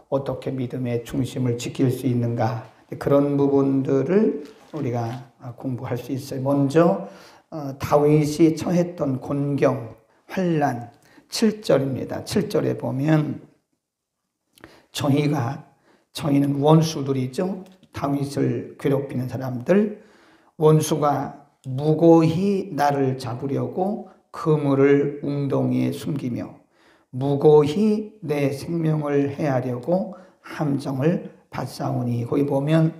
어떻게 믿음의 중심을 지킬 수 있는가, 그런 부분들을 우리가 공부할 수 있어요. 먼저 다윗이 처했던 곤경, 환난, 7절입니다. 7절에 보면 저희는 원수들이죠. 다윗을 괴롭히는 사람들, 원수가 무고히 나를 잡으려고 그물을 웅덩이에 숨기며 무고히 내 생명을 해하려고 함정을 받사오니, 거기 보면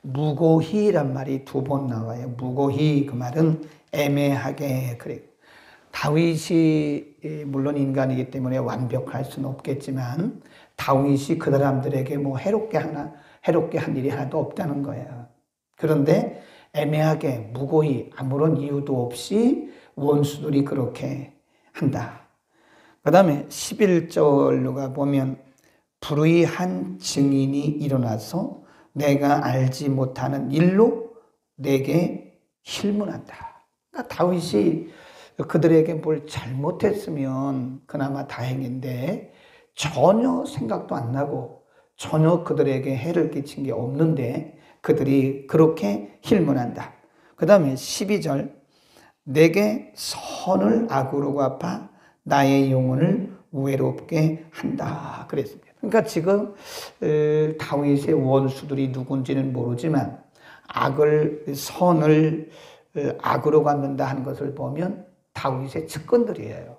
무고히란 말이 2번 나와요. 무고히, 그 말은 애매하게. 그래. 다윗이 물론 인간이기 때문에 완벽할 수는 없겠지만 다윗이 그 사람들에게 뭐 해롭게 한 일이 하나도 없다는 거예요. 그런데 애매하게 무고히 아무런 이유도 없이 원수들이 그렇게 한다. 그 다음에 11절로 보면 불의한 증인이 일어나서 내가 알지 못하는 일로 내게 힐문한다. 그러니까 다윗이 그들에게 뭘 잘못했으면 그나마 다행인데 전혀 생각도 안 나고 전혀 그들에게 해를 끼친 게 없는데 그들이 그렇게 힐문한다. 그 다음에 12절 내게 선을 악으로 갚아 나의 영혼을 외롭게 한다 그랬습니다. 그러니까 지금 다윗의 원수들이 누군지는 모르지만 선을 악으로 갚는다 하는 것을 보면 다윗의 측근들이에요.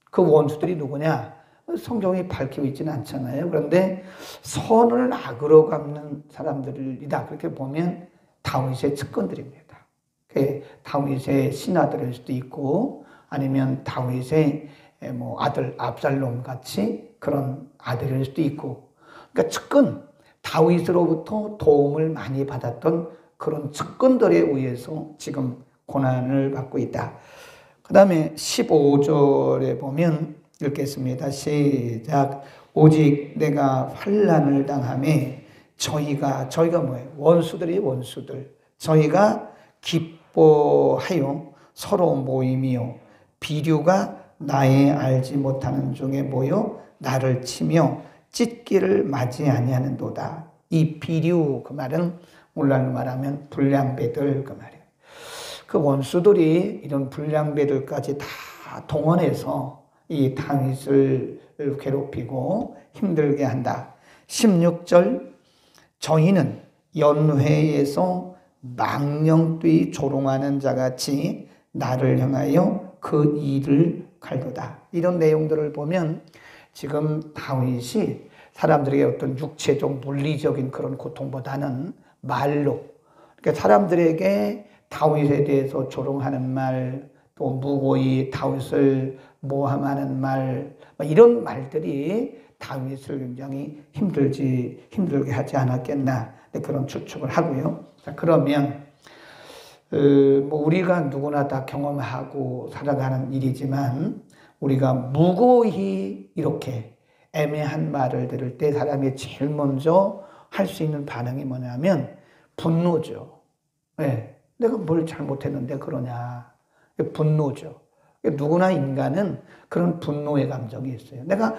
그 원수들이 누구냐? 성경이 밝히고 있지는 않잖아요. 그런데 선을 악으로 갚는 사람들이다 그렇게 보면 다윗의 측근들입니다. 다윗의 신하들일 수도 있고 아니면 다윗의 아들 압살롬 같이 그런 아들일 수도 있고, 그러니까 측근, 다윗으로부터 도움을 많이 받았던 그런 측근들에 의해서 지금 고난을 받고 있다. 그 다음에 15절에 보면 읽겠습니다. 시작. 오직 내가 환난을 당함에 저희가 뭐예요? 원수들. 저희가 기뻐하여 서로 모임이요 비류가 나의 알지 못하는 중에 모여 나를 치며 찢기를 맞이 아니하는도다. 이 비류, 그 말은 오늘날로 말하면 불량배들 그 말이에요. 그 원수들이 이런 불량배들까지 다 동원해서 이 다윗을 괴롭히고 힘들게 한다. 16절 저희는 연회에서 망령되이 조롱하는 자같이 나를 향하여 그 일을 갈도다. 이런 내용들을 보면 지금 다윗이 사람들에게 어떤 육체적 물리적인 그런 고통보다는 말로, 그러니까 사람들에게 다윗에 대해서 조롱하는 말, 또 무고히 다윗을 모함하는 말, 이런 말들이 다윗을 굉장히 힘들게 하지 않았겠나 그런 추측을 하고요. 자, 그러면 우리가 누구나 다 경험하고 살아가는 일이지만 우리가 무고히 이렇게 애매한 말을 들을 때 사람이 제일 먼저 할 수 있는 반응이 뭐냐면 분노죠. 네, 내가 뭘 잘못했는데 그러냐. 분노죠. 누구나 인간은 그런 분노의 감정이 있어요. 내가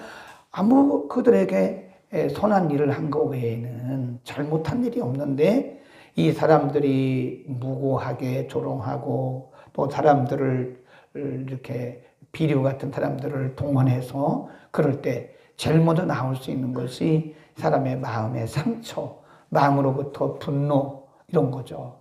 그들에게 선한 일을 한 거 외에는 잘못한 일이 없는데 이 사람들이 무고하게 조롱하고 또 사람들을 이렇게 비류 같은 사람들을 동원해서 그럴 때 제일 먼저 나올 수 있는 것이 사람의 마음의 상처, 마음으로부터 분노 이런 거죠.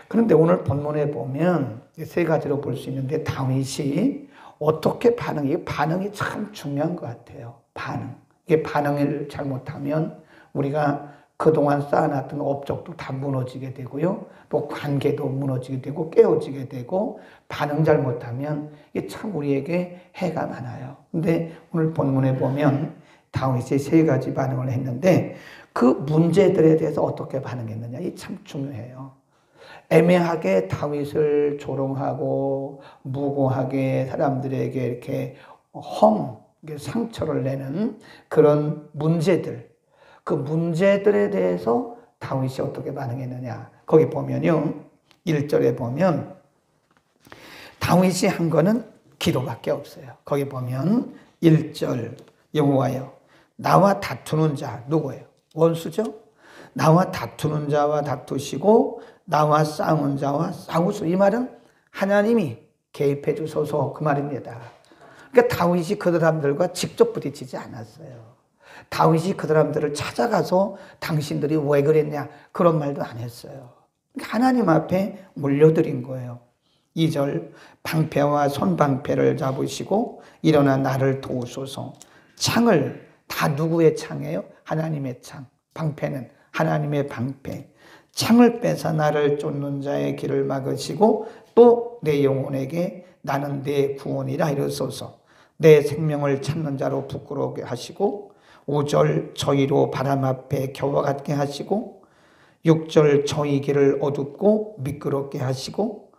그런데 오늘 본문에 보면 3가지로 볼 수 있는데 다윗이 어떻게 반응이 참 중요한 것 같아요. 이게 반응을 잘못하면 우리가 그동안 쌓아놨던 업적도 다 무너지게 되고요. 또 관계도 무너지게 되고 깨어지게 되고 반응 잘못하면 이게 참 우리에게 해가 많아요. 근데 오늘 본문에 보면 다윗이 3가지 반응을 했는데 그 문제들에 대해서 어떻게 반응했느냐 이 참 중요해요. 애매하게 다윗을 조롱하고 무고하게 사람들에게 이렇게 상처를 내는 그런 문제들, 그 문제들에 대해서 다윗이 어떻게 반응했느냐. 거기 보면요. 1절에 보면 다윗이 한 거는 기도밖에 없어요. 거기 보면 1절 여호와여 나와 다투는 자 누구예요? 원수죠? 나와 다투는 자와 다투시고 나와 싸우는 자와 싸우소. 이 말은 하나님이 개입해 주소서 그 말입니다. 그러니까 다윗이 그 사람들과 직접 부딪히지 않았어요. 다윗이 그 사람들을 찾아가서 당신들이 왜 그랬냐 그런 말도 안 했어요. 그러니까 하나님 앞에 올려드린 거예요. 2절 방패와 손방패를 잡으시고 일어나 나를 도우소서. 창을 다 누구의 창이에요? 하나님의 창. 방패는 하나님의 방패. 창을 빼서 나를 쫓는 자의 길을 막으시고 또 내 영혼에게 나는 내 구원이라 이르소서. 내 생명을 찾는 자로 부끄러우게 하시고 5절 저희로 바람 앞에 겨와 같게 하시고 6절 저희 길을 어둡고 미끄럽게 하시고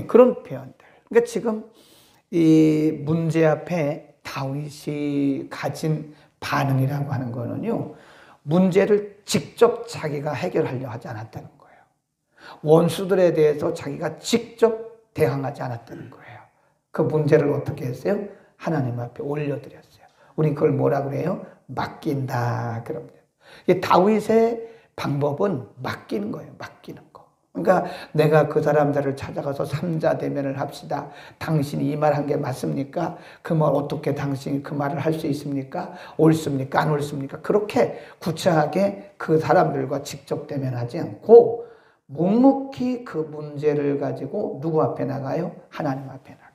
그런 표현들. 그러니까 지금 이 문제 앞에 다윗이 가진 반응이라고 하는 거는요, 문제를 직접 자기가 해결하려 하지 않았다는 거예요. 원수들에 대해서 자기가 직접 대항하지 않았다는 거예요. 그 문제를 어떻게 했어요? 하나님 앞에 올려드렸어요. 우린 그걸 뭐라 그래요? 맡긴다. 그럽니다. 다윗의 방법은 맡기는 거예요. 맡기는 거. 그러니까 내가 그 사람들을 찾아가서 삼자 대면을 합시다. 당신이 이 말 한 게 맞습니까? 그 말 어떻게 당신이 그 말을 할 수 있습니까? 옳습니까? 안 옳습니까? 그렇게 구체하게 그 사람들과 직접 대면하지 않고 묵묵히 그 문제를 가지고 누구 앞에 나가요? 하나님 앞에 나가요.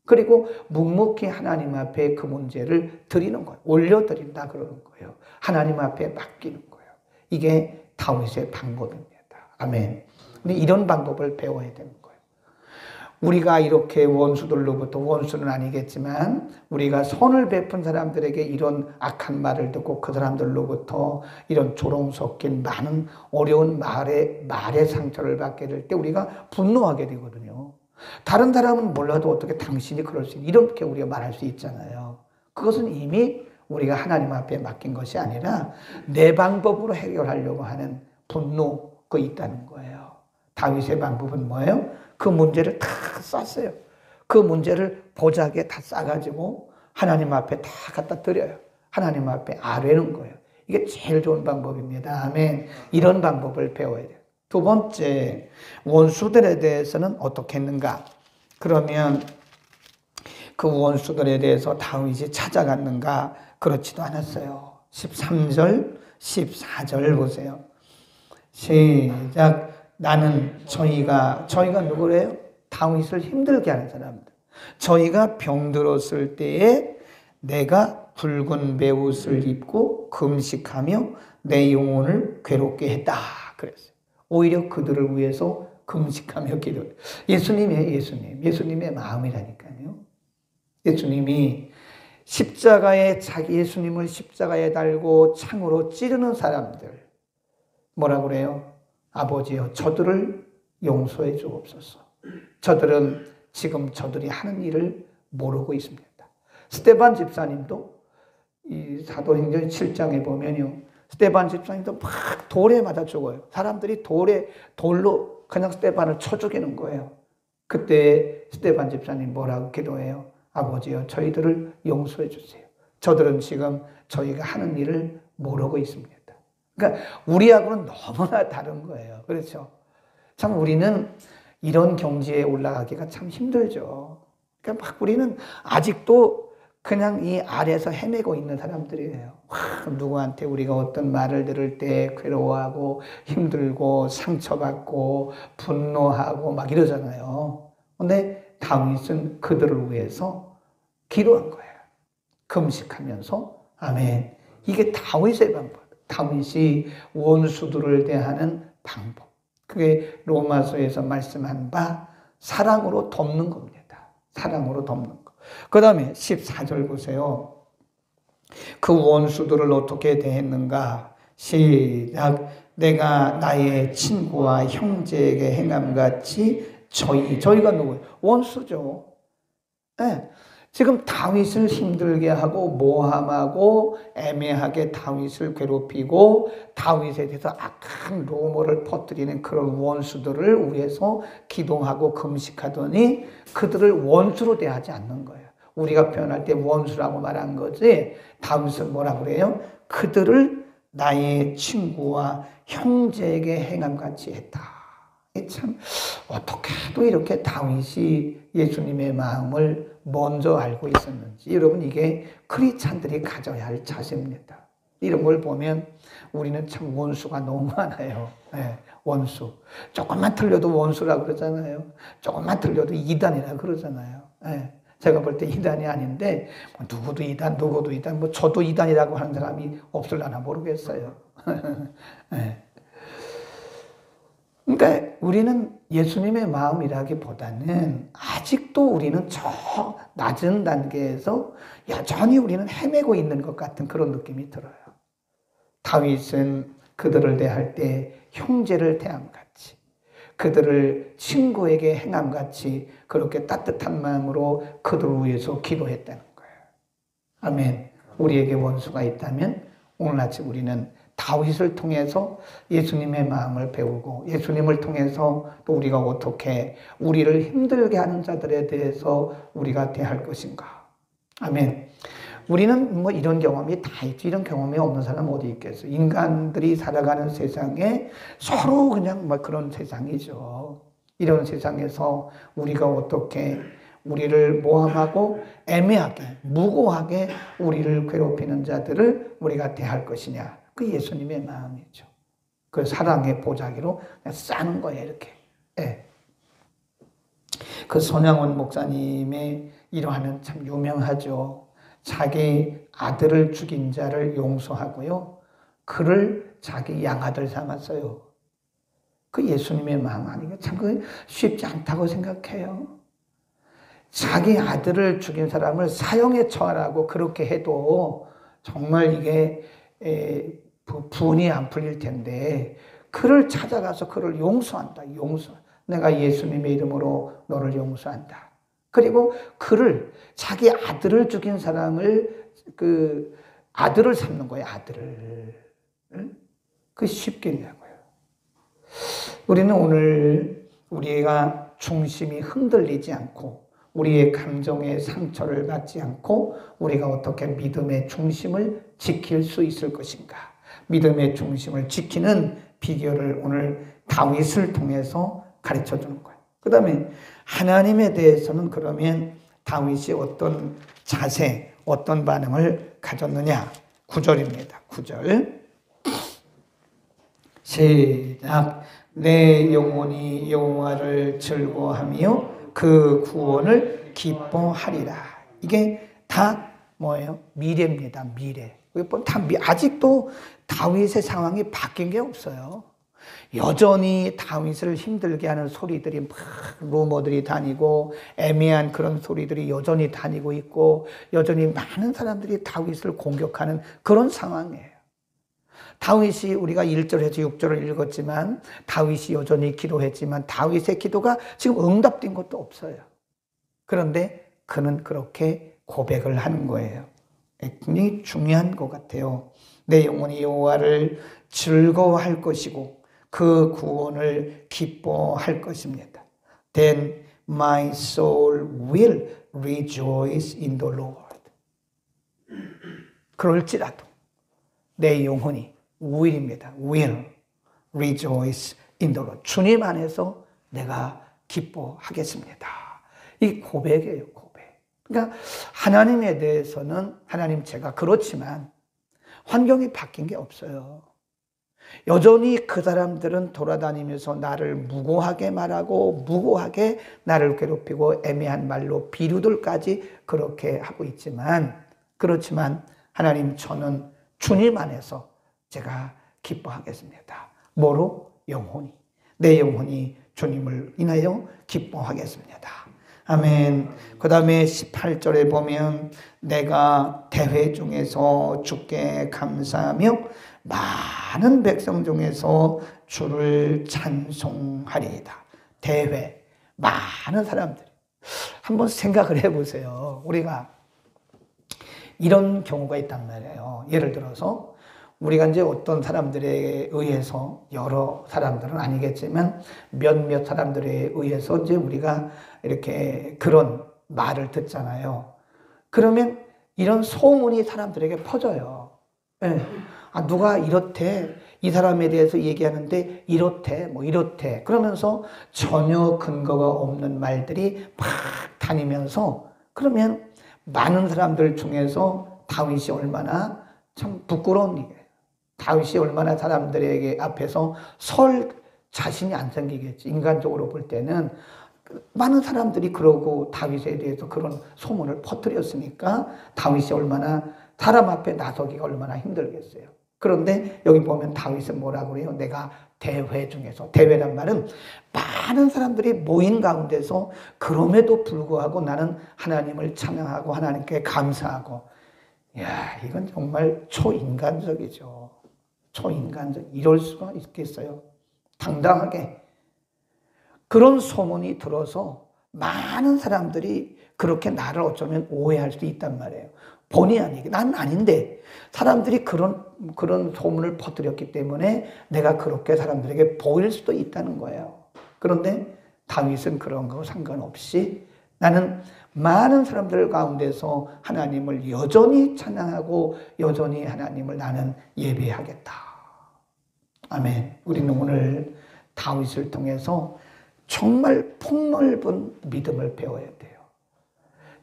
그리고 묵묵히 하나님 앞에 그 문제를 드리는 거예요. 올려드린다 그러는 거예요. 하나님 앞에 맡기는 거예요. 이게 다윗의 방법입니다. 아멘. 근데 이런 방법을 배워야 되는 거예요. 우리가 이렇게 원수들로부터, 원수는 아니겠지만 우리가 선을 베푼 사람들에게 이런 악한 말을 듣고 그 사람들로부터 이런 조롱 섞인 많은 어려운 말의 상처를 받게 될 때 우리가 분노하게 되거든요. 다른 사람은 몰라도 어떻게 당신이 그럴 수 있니? 이렇게 우리가 말할 수 있잖아요. 그것은 이미 우리가 하나님 앞에 맡긴 것이 아니라 내 방법으로 해결하려고 하는 분노가 있다는 거예요. 다윗의 방법은 뭐예요? 그 문제를 다 쌌어요. 그 문제를 보자기에 다 싸가지고 하나님 앞에 다 갖다 드려요. 하나님 앞에 아뢰는 거예요. 이게 제일 좋은 방법입니다. 아멘. 이런 방법을 배워야 돼요. 두 번째, 원수들에 대해서는 어떻게 했는가? 그러면 그 원수들에 대해서 다윗이 찾아갔는가? 그렇지도 않았어요. 13절, 14절 보세요. 시작. 나는 저희가 누구래요? 다윗을 힘들게 하는 사람들. 저희가 병들었을 때에 내가 붉은 베옷을 입고 금식하며 내 영혼을 괴롭게 했다. 그랬어요. 오히려 그들을 위해서 금식하며 기도해요. 예수님이에요, 예수님. 예수님의 마음이라니까요. 예수님이 예수님을 십자가에 달고 창으로 찌르는 사람들. 뭐라고 그래요? 아버지여, 저들을 용서해 주옵소서. 저들은 지금 저들이 하는 일을 모르고 있습니다. 스데반 집사님도 이 사도행전 7장에 보면요, 스데반 집사님도 막 돌에 맞아 죽어요. 사람들이 돌로 그냥 스데반을 쳐 죽이는 거예요. 그때 스데반 집사님 뭐라고 기도해요? 아버지여, 저희들을 용서해 주세요. 저들은 지금 저희가 하는 일을 모르고 있습니다. 그러니까 우리하고는 너무나 다른 거예요. 그렇죠? 참 우리는 이런 경지에 올라가기가 참 힘들죠. 그러니까 막 우리는 아직도 그냥 이 아래에서 헤매고 있는 사람들이에요. 누구한테 우리가 어떤 말을 들을 때 괴로워하고 힘들고 상처받고 분노하고 막 이러잖아요. 근데 다윗은 그들을 위해서 기도한 거예요. 금식하면서. 아멘. 이게 다윗의 방법. 다윗이 원수들을 대하는 방법. 그게 로마서에서 말씀한 바 사랑으로 덮는 겁니다. 사랑으로 덮는 거. 그 다음에 14절 보세요. 그 원수들을 어떻게 대했는가? 시작. 내가 나의 친구와 형제에게 행함같이 저희가 누구예요? 원수죠. 네. 지금 다윗을 힘들게 하고 모함하고 애매하게 다윗을 괴롭히고 다윗에 대해서 악한 루머를 퍼뜨리는 그런 원수들을 위해서 기도하고 금식하더니 그들을 원수로 대하지 않는 거예요. 우리가 표현할 때 원수라고 말한 거지, 다윗은 뭐라 그래요? 그들을 나의 친구와 형제에게 행함같이 했다. 참 어떻게도 이렇게 다윗이 예수님의 마음을 먼저 알고 있었는지, 여러분 이게 크리스찬들이 가져야 할 자세입니다. 이런 걸 보면 우리는 참 원수가 너무 많아요. 네, 원수. 조금만 틀려도 원수라고 그러잖아요. 조금만 틀려도 이단이라고 그러잖아요. 네, 제가 볼 때 이단이 아닌데 뭐 누구도 이단, 누구도 이단, 뭐 저도 이단이라고 하는 사람이 없을라나 모르겠어요. 네. 그러니까 우리는 예수님의 마음이라기보다는 아직도 우리는 저 낮은 단계에서 여전히 우리는 헤매고 있는 것 같은 그런 느낌이 들어요. 다윗은 그들을 대할 때 형제를 대함같이, 그들을 친구에게 행함같이 그렇게 따뜻한 마음으로 그들을 위해서 기도했다는 거예요. 아멘. 우리에게 원수가 있다면 오늘 아침 우리는 다윗을 통해서 예수님의 마음을 배우고, 예수님을 통해서 또 우리가 어떻게 우리를 힘들게 하는 자들에 대해서 우리가 대할 것인가. 아멘. 우리는 뭐 이런 경험이 다 있지, 이런 경험이 없는 사람 어디 있겠어요? 인간들이 살아가는 세상에 서로 그냥 뭐 그런 세상이죠. 이런 세상에서 우리가 어떻게 우리를 모함하고 애매하게, 무고하게 우리를 괴롭히는 자들을 우리가 대할 것이냐. 그 예수님의 마음이죠. 그 사랑의 보자기로 그냥 싸는 거예요, 이렇게. 네. 그 손양원 목사님의 일화는 참 유명하죠. 자기 아들을 죽인 자를 용서하고요, 그를 자기 양아들 삼았어요. 그 예수님의 마음 아니에요? 참 그 쉽지 않다고 생각해요. 자기 아들을 죽인 사람을 사형에 처하라고 그렇게 해도 정말 이게 분이 안 풀릴 텐데, 그를 찾아가서 그를 용서한다. 용서. 내가 예수님의 이름으로 너를 용서한다. 그리고 그를, 자기 아들을 죽인 사람을 그 아들을 삼는 거예요. 아들을. 그 쉽겠냐고요. 우리는 오늘 우리가 중심이 흔들리지 않고, 우리의 감정의 상처를 받지 않고 우리가 어떻게 믿음의 중심을 지킬 수 있을 것인가. 믿음의 중심을 지키는 비결을 오늘 다윗을 통해서 가르쳐 주는 거예요. 그 다음에 하나님에 대해서는 그러면 다윗이 어떤 자세, 어떤 반응을 가졌느냐. 9절입니다. 9절. 시작. 내 영혼이 여호와를 즐거워하며 그 구원을 기뻐하리라. 이게 다 뭐예요? 미래입니다. 미래. 아직도 다윗의 상황이 바뀐 게 없어요. 여전히 다윗을 힘들게 하는 소리들이 막 루머들이 다니고, 애매한 그런 소리들이 여전히 다니고 있고, 여전히 많은 사람들이 다윗을 공격하는 그런 상황이에요. 다윗이, 우리가 1절에서 6절을 읽었지만 다윗이 여전히 기도했지만 다윗의 기도가 지금 응답된 것도 없어요. 그런데 그는 그렇게 고백을 하는 거예요. 굉장히 중요한 것 같아요. 내 영혼이 여호와를 즐거워할 것이고 그 구원을 기뻐할 것입니다. Then my soul will rejoice in the Lord. 그럴지라도 내 영혼이 will입니다. will rejoice in the Lord. 주님 안에서 내가 기뻐하겠습니다. 이 고백이에요, 고백. 그러니까 하나님에 대해서는 하나님 제가 그렇지만 환경이 바뀐 게 없어요. 여전히 그 사람들은 돌아다니면서 나를 무고하게 말하고 무고하게 나를 괴롭히고 애매한 말로 비유들까지 그렇게 하고 있지만, 그렇지만 하나님, 저는 주님 안에서 제가 기뻐하겠습니다. 뭐로? 영혼이. 내 영혼이 주님을 인하여 기뻐하겠습니다. 아멘. 그 다음에 18절에 보면 내가 대회 중에서 주께 감사하며 많은 백성 중에서 주를 찬송하리이다. 대회, 많은 사람들이. 한번 생각을 해보세요. 우리가 이런 경우가 있단 말이에요. 예를 들어서 우리가 이제 어떤 사람들에 의해서, 여러 사람들은 아니겠지만 몇몇 사람들에 의해서 이제 우리가 이렇게 그런 말을 듣잖아요. 그러면 이런 소문이 사람들에게 퍼져요. 예. 아, 누가 이렇대. 이 사람에 대해서 얘기하는데 이렇대, 뭐 이렇대. 그러면서 전혀 근거가 없는 말들이 막 다니면서 그러면 많은 사람들 중에서 다윗이 얼마나 참 부끄러운 일이에요. 다윗이 얼마나 사람들에게 앞에서 설 자신이 안 생기겠지. 인간적으로 볼 때는 많은 사람들이 그러고 다윗에 대해서 그런 소문을 퍼뜨렸으니까 다윗이 얼마나 사람 앞에 나서기가 얼마나 힘들겠어요. 그런데 여기 보면 다윗은 뭐라고 그래요? 내가 대회 중에서, 대회란 말은 많은 사람들이 모인 가운데서 그럼에도 불구하고 나는 하나님을 찬양하고 하나님께 감사하고, 야, 이건 정말 초인간적이죠. 초인간적. 이럴 수가 있겠어요? 당당하게. 그런 소문이 들어서 많은 사람들이 그렇게 나를 어쩌면 오해할 수도 있단 말이에요. 본의 아니게. 나는 아닌데 사람들이 그런 소문을 퍼뜨렸기 때문에 내가 그렇게 사람들에게 보일 수도 있다는 거예요. 그런데 다윗은 그런 거 상관없이 나는 많은 사람들 가운데서 하나님을 여전히 찬양하고 여전히 하나님을 나는 예배하겠다. 아멘. 우리는 오늘 다윗을 통해서 정말 폭넓은 믿음을 배워야 돼요.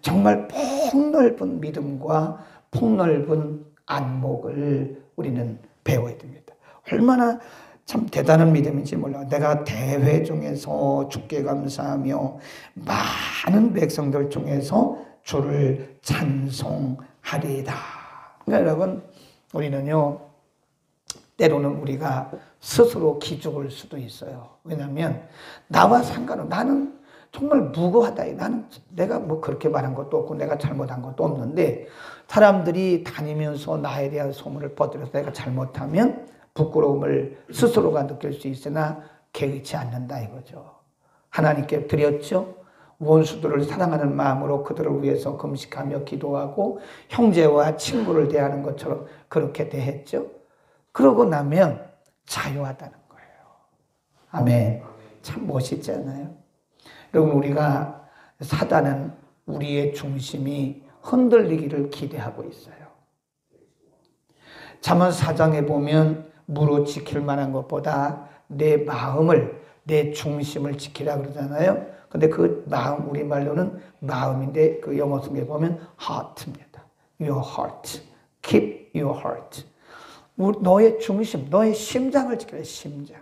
정말 폭넓은 믿음과 폭넓은 안목을 우리는 배워야 됩니다. 얼마나 참 대단한 믿음인지 몰라요. 내가 대회 중에서 주께 감사하며 많은 백성들 중에서 주를 찬송하리이다. 그러니까 여러분, 우리는요, 때로는 우리가 스스로 기죽을 수도 있어요. 왜냐하면 나와 상관없는, 나는 정말 무고하다. 나는 내가 뭐 그렇게 말한 것도 없고 내가 잘못한 것도 없는데 사람들이 다니면서 나에 대한 소문을 퍼뜨려서 내가 잘못하면 부끄러움을 스스로가 느낄 수 있으나 개의치 않는다 이거죠. 하나님께 드렸죠. 원수들을 사랑하는 마음으로 그들을 위해서 금식하며 기도하고 형제와 친구를 대하는 것처럼 그렇게 대했죠. 그러고 나면 자유하다는 거예요. 아멘. 참 멋있지 않아요? 여러분, 우리가 사단은 우리의 중심이 흔들리기를 기대하고 있어요. 잠언 4장에 보면 무릇 지킬 만한 것보다 내 마음을, 내 중심을 지키라 그러잖아요. 근데 그 마음, 우리말로는 마음인데 그 영어 성경에 보면 heart입니다. Your heart. Keep your heart. 너의 중심, 너의 심장을 지켜라, 심장.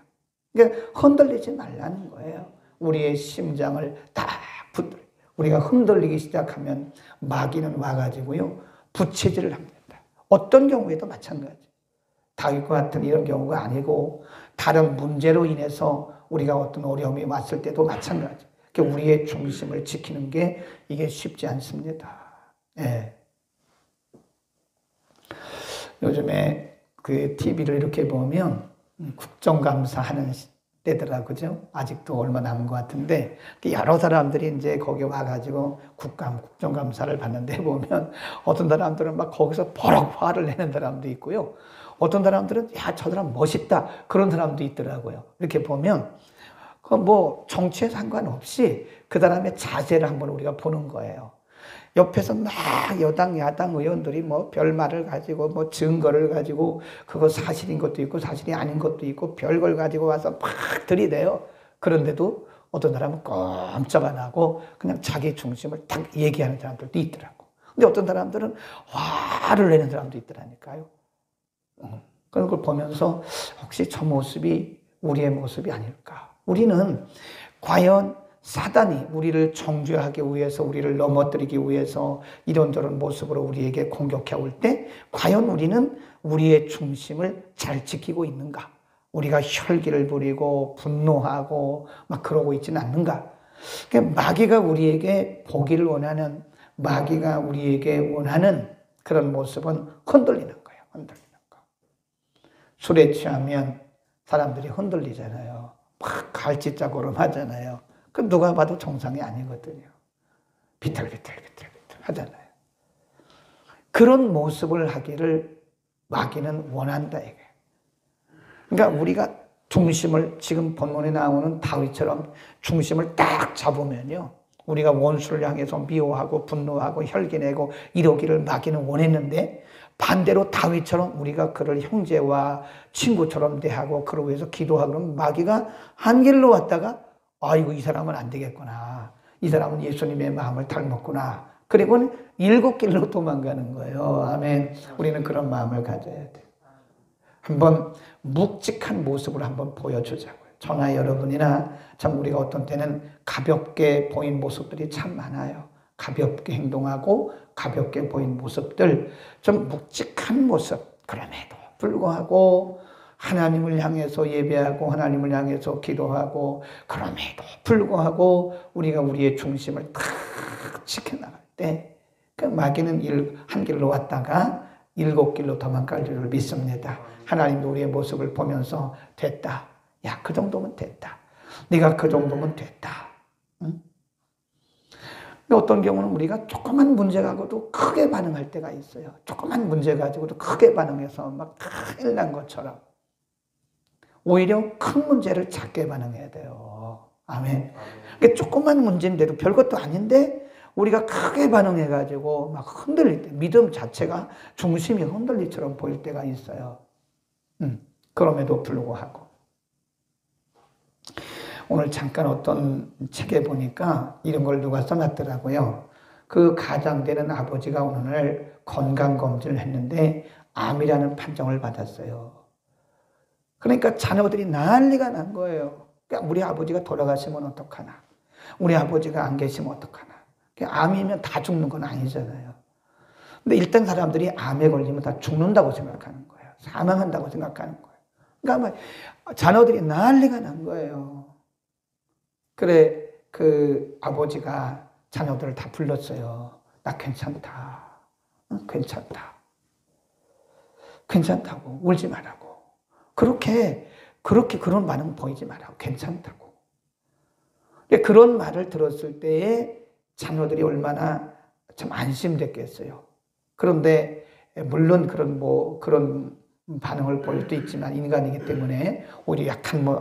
그러니까 흔들리지 말라는 거예요. 우리의 심장을 딱 붙들어. 우리가 흔들리기 시작하면 마귀는 와가지고요, 부채질을 합니다. 어떤 경우에도 마찬가지. 다윗과 같은 이런 경우가 아니고 다른 문제로 인해서 우리가 어떤 어려움이 왔을 때도 마찬가지. 그러니까 우리의 중심을 지키는 게 이게 쉽지 않습니다. 예. 요즘에 그 TV를 이렇게 보면 국정감사하는 때더라, 그죠? 아직도 얼마 남은 것 같은데 여러 사람들이 이제 거기 와가지고 국정감사를 받는데 보면 어떤 사람들은 막 거기서 버럭 화를 내는 사람도 있고요. 어떤 사람들은 야, 저 사람 멋있다 그런 사람도 있더라고요. 이렇게 보면 그 뭐 정치에 상관없이 그 사람의 자세를 한번 우리가 보는 거예요. 옆에서 막 여당, 야당 의원들이 뭐 별말을 가지고 뭐 증거를 가지고 그거 사실인 것도 있고 사실이 아닌 것도 있고 별걸 가지고 와서 막 들이대요. 그런데도 어떤 사람은 꼼짝 안 하고 그냥 자기 중심을 딱 얘기하는 사람들도 있더라고. 근데 어떤 사람들은 화를 내는 사람도 있더라니까요. 그런 걸 보면서 혹시 저 모습이 우리의 모습이 아닐까? 우리는 과연 사단이 우리를 정죄하기 위해서, 우리를 넘어뜨리기 위해서 이런저런 모습으로 우리에게 공격해 올 때 과연 우리는 우리의 중심을 잘 지키고 있는가? 우리가 혈기를 부리고 분노하고 막 그러고 있지는 않는가? 그러니까 마귀가 우리에게 보기를 원하는, 마귀가 우리에게 원하는 그런 모습은 흔들리는 거예요. 흔들리는 거. 술에 취하면 사람들이 흔들리잖아요. 막 갈치자고름 하잖아요. 그 누가 봐도 정상이 아니거든요. 비틀비틀 하잖아요. 그런 모습을 하기를 마귀는 원한다 이게. 그러니까 우리가 중심을, 지금 본문에 나오는 다윗처럼 중심을 딱 잡으면요, 우리가 원수를 향해서 미워하고 분노하고 혈기내고 이러기를 마귀는 원했는데 반대로 다윗처럼 우리가 그를 형제와 친구처럼 대하고 그러고 해서 기도하고 그러면 마귀가 한 길로 왔다가 아이고 이 사람은 안 되겠구나. 이 사람은 예수님의 마음을 닮았구나. 그리고는 7길로 도망가는 거예요. 아멘. 우리는 그런 마음을 가져야 돼요. 한번 묵직한 모습을 한번 보여주자고요. 저나 여러분이나 참 우리가 어떤 때는 가볍게 보인 모습들이 참 많아요. 가볍게 행동하고 가볍게 보인 모습들, 좀 묵직한 모습, 그럼에도 불구하고 하나님을 향해서 예배하고 하나님을 향해서 기도하고 그럼에도 불구하고 우리가 우리의 중심을 탁 지켜나갈 때 그 마귀는 한 길로 왔다가 7길로 도망갈 줄을 믿습니다. 하나님도 우리의 모습을 보면서 됐다. 야, 그 정도면 됐다. 네가 그 정도면 됐다. 응? 어떤 경우는 우리가 조그만 문제 가지고도 크게 반응할 때가 있어요. 조그만 문제 가지고도 크게 반응해서 막 큰일 난 것처럼. 오히려 큰 문제를 작게 반응해야 돼요. 아멘. 그러니까 조그만 문제인데도 별것도 아닌데 우리가 크게 반응해가지고 막 흔들릴 때, 믿음 자체가 중심이 흔들리처럼 보일 때가 있어요. 그럼에도 불구하고. 오늘 잠깐 어떤 책에 보니까 이런 걸 누가 써놨더라고요. 그 가장되는 아버지가 오늘 건강검진을 했는데 암이라는 판정을 받았어요. 그러니까 자녀들이 난리가 난 거예요. 그러니까 우리 아버지가 돌아가시면 어떡하나. 우리 아버지가 안 계시면 어떡하나. 암이면 다 죽는 건 아니잖아요. 근데 일단 사람들이 암에 걸리면 다 죽는다고 생각하는 거예요. 사망한다고 생각하는 거예요. 그러니까 자녀들이 난리가 난 거예요. 그래, 그 아버지가 자녀들을 다 불렀어요. 나 괜찮다. 괜찮다. 괜찮다고. 울지 말라고. 그렇게 그런 반응 보이지 말라고. 괜찮다고. 그런 말을 들었을 때에 자녀들이 얼마나 참 안심됐겠어요. 그런데 물론 그런 반응을 보일 수도 있지만 인간이기 때문에 오히려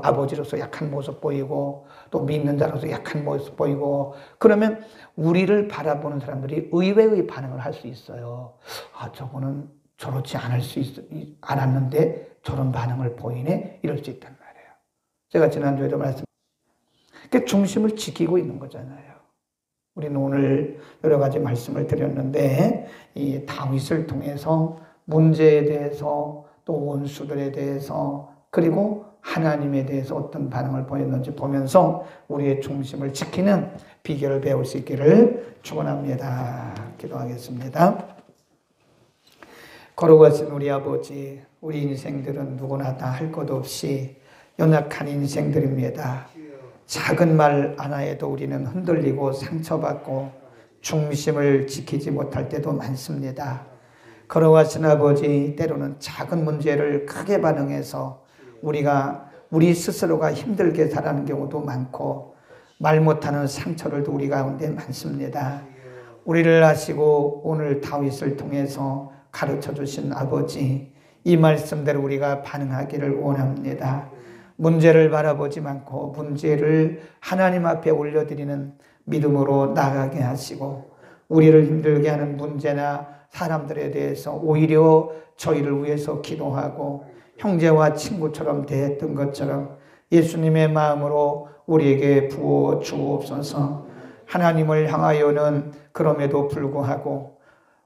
아버지로서 약한 모습 보이고 또 믿는 자로서 약한 모습 보이고 그러면 우리를 바라보는 사람들이 의외의 반응을 할 수 있어요. 아, 저거는 저렇지 않았는데 저런 반응을 보이네? 이럴 수 있단 말이에요. 제가 지난주에도 그 중심을 지키고 있는 거잖아요. 우리는 오늘 여러 가지 말씀을 드렸는데 이 다윗을 통해서 문제에 대해서 또 원수들에 대해서 그리고 하나님에 대해서 어떤 반응을 보였는지 보면서 우리의 중심을 지키는 비결을 배울 수 있기를 축원합니다. 기도하겠습니다. 거룩하신 우리 아버지, 우리 인생들은 누구나 다 할 것 없이 연약한 인생들입니다. 작은 말 하나에도 우리는 흔들리고 상처받고 중심을 지키지 못할 때도 많습니다. 걸어가신 아버지, 때로는 작은 문제를 크게 반응해서 우리 스스로가 힘들게 살아가는 경우도 많고 말 못하는 상처를 우리 가운데 많습니다. 우리를 아시고 오늘 다윗을 통해서 가르쳐 주신 아버지, 이 말씀대로 우리가 반응하기를 원합니다. 문제를 바라보지 않고 문제를 하나님 앞에 올려드리는 믿음으로 나가게 하시고 우리를 힘들게 하는 문제나 사람들에 대해서 오히려 저희를 위해서 기도하고 형제와 친구처럼 대했던 것처럼 예수님의 마음으로 우리에게 부어 주옵소서. 하나님을 향하여는 그럼에도 불구하고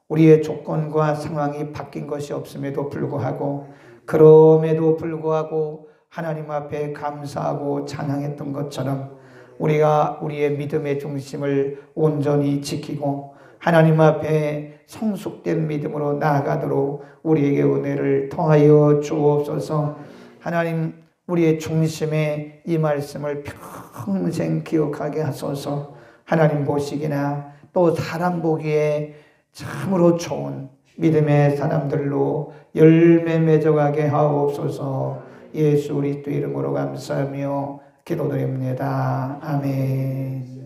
우리의 조건과 상황이 바뀐 것이 없음에도 불구하고 그럼에도 불구하고 하나님 앞에 감사하고 찬양했던 것처럼 우리가 우리의 믿음의 중심을 온전히 지키고 하나님 앞에 성숙된 믿음으로 나아가도록 우리에게 은혜를 더하여 주옵소서. 하나님, 우리의 중심에 이 말씀을 평생 기억하게 하소서. 하나님 보시기나 또 사람 보기에 참으로 좋은 믿음의 사람들로 열매 맺어가게 하옵소서. 예수 그리스도 이름으로 감사하며 기도드립니다. 아멘.